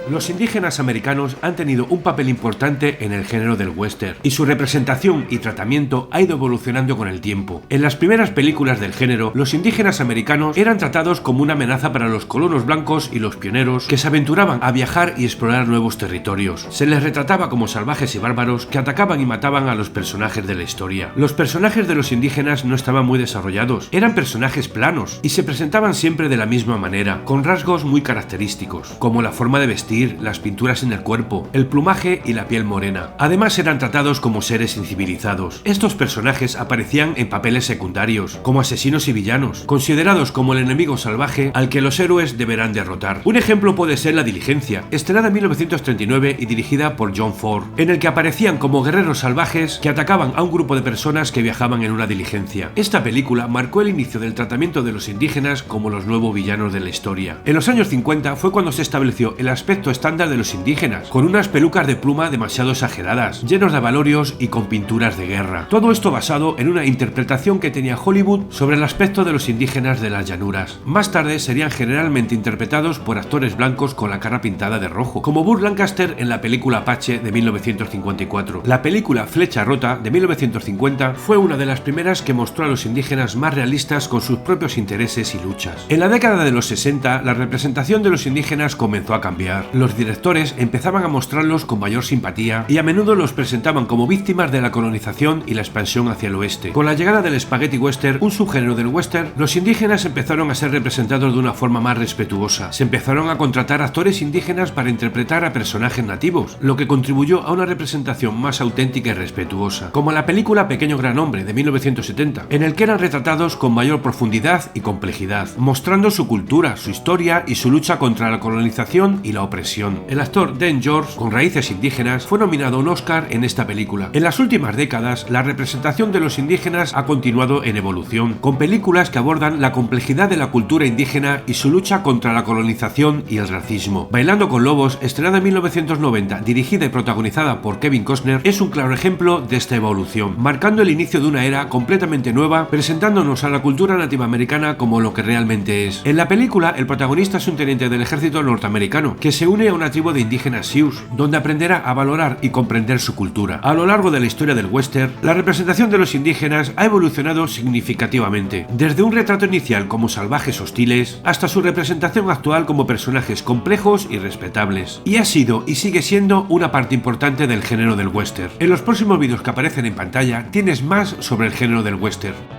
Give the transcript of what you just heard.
Los indígenas americanos han tenido un papel importante en el género del western, y su representación y tratamiento ha ido evolucionando con el tiempo. En las primeras películas del género, los indígenas americanos eran tratados como una amenaza para los colonos blancos y los pioneros que se aventuraban a viajar y explorar nuevos territorios. Se les retrataba como salvajes y bárbaros que atacaban y mataban a los personajes de la historia. Los personajes de los indígenas no estaban muy desarrollados, eran personajes planos y se presentaban siempre de la misma manera, con rasgos muy característicos, como la forma de vestir, las pinturas en el cuerpo, el plumaje y la piel morena. Además eran tratados como seres incivilizados. Estos personajes aparecían en papeles secundarios, como asesinos y villanos, considerados como el enemigo salvaje al que los héroes deberán derrotar. Un ejemplo puede ser La Diligencia, estrenada en 1939 y dirigida por John Ford, en el que aparecían como guerreros salvajes que atacaban a un grupo de personas que viajaban en una diligencia. Esta película marcó el inicio del tratamiento de los indígenas como los nuevos villanos de la historia. En los años 50 fue cuando se estableció el aspecto estándar de los indígenas, con unas pelucas de pluma demasiado exageradas, llenos de abalorios y con pinturas de guerra. Todo esto basado en una interpretación que tenía Hollywood sobre el aspecto de los indígenas de las llanuras. Más tarde serían generalmente interpretados por actores blancos con la cara pintada de rojo, como Burt Lancaster en la película Apache de 1954. La película Flecha Rota de 1950 fue una de las primeras que mostró a los indígenas más realistas con sus propios intereses y luchas. En la década de los 60, la representación de los indígenas comenzó a cambiar. Los directores empezaban a mostrarlos con mayor simpatía y a menudo los presentaban como víctimas de la colonización y la expansión hacia el oeste. Con la llegada del spaghetti western, un subgénero del western, los indígenas empezaron a ser representados de una forma más respetuosa. Se empezaron a contratar actores indígenas para interpretar a personajes nativos, lo que contribuyó a una representación más auténtica y respetuosa, como la película Pequeño Gran Hombre de 1970, en el que eran retratados con mayor profundidad y complejidad, mostrando su cultura, su historia y su lucha contra la colonización y la opresión. El actor Dan George, con raíces indígenas, fue nominado a un Oscar en esta película. En las últimas décadas, la representación de los indígenas ha continuado en evolución, con películas que abordan la complejidad de la cultura indígena y su lucha contra la colonización y el racismo. Bailando con Lobos, estrenada en 1990, dirigida y protagonizada por Kevin Costner, es un claro ejemplo de esta evolución, marcando el inicio de una era completamente nueva, presentándonos a la cultura nativa americana como lo que realmente es. En la película, el protagonista es un teniente del ejército norteamericano, que se une a una tribu de indígenas Sioux, donde aprenderá a valorar y comprender su cultura. A lo largo de la historia del western, la representación de los indígenas ha evolucionado significativamente, desde un retrato inicial como salvajes hostiles, hasta su representación actual como personajes complejos y respetables, y ha sido y sigue siendo una parte importante del género del western. En los próximos vídeos que aparecen en pantalla tienes más sobre el género del western.